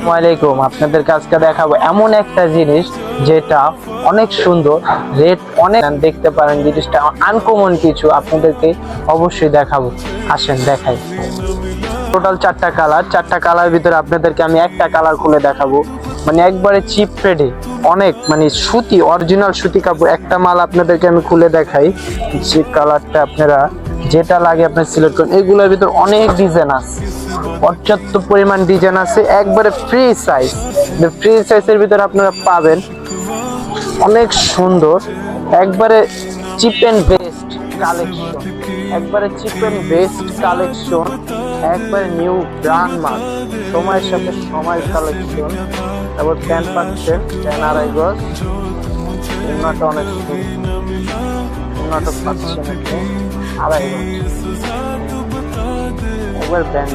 ওয়ালাইকুম, আপনাদেরকে আজকে দেখাবো এমন একটা জিনিস যেটা অনেক সুন্দর, রেট অনেক, দেখতে পারেন জিনিসটা আনকমন কিছু, আপনাদেরকে অবশ্যই দেখাবো। আসেন দেখাই। টোটাল চারটা কালার ভিতরে আপনাদেরকে আমি একটা কালার খুলে দেখাবো, মানে একবারে চিপ রেটে, অনেক মানে সুতি, অরিজিনাল সুতি কাপড়। একটা মাল আপনাদেরকে আমি খুলে দেখাই, যে কালারটা আপনারা যেটা লাগে আপনি সিলেক্ট করুন। এগুলোর ভিতর অনেক ডিজাইন আছে, পর্যাপ্ত পরিমাণ ডিজাইন আছে, একবারে ফ্রি সাইজের ভিতরে আপনারা পাবেন। অনেক সুন্দর, একবারে চিপ এন্ড বেস্ট কালেকশন, একবারে নিউ ব্র্যান্ড মাল, সময়ের সাথে সময় কালেকশন। তারপর প্যান্ট পাচ্ছেন, প্যান্ট 2.5 গজ, উন্নাটা অনেক সুন্দর, উন্নাটা পাচ্ছেন আপনি 2.5 গজ, একবার ব্র্যান্ড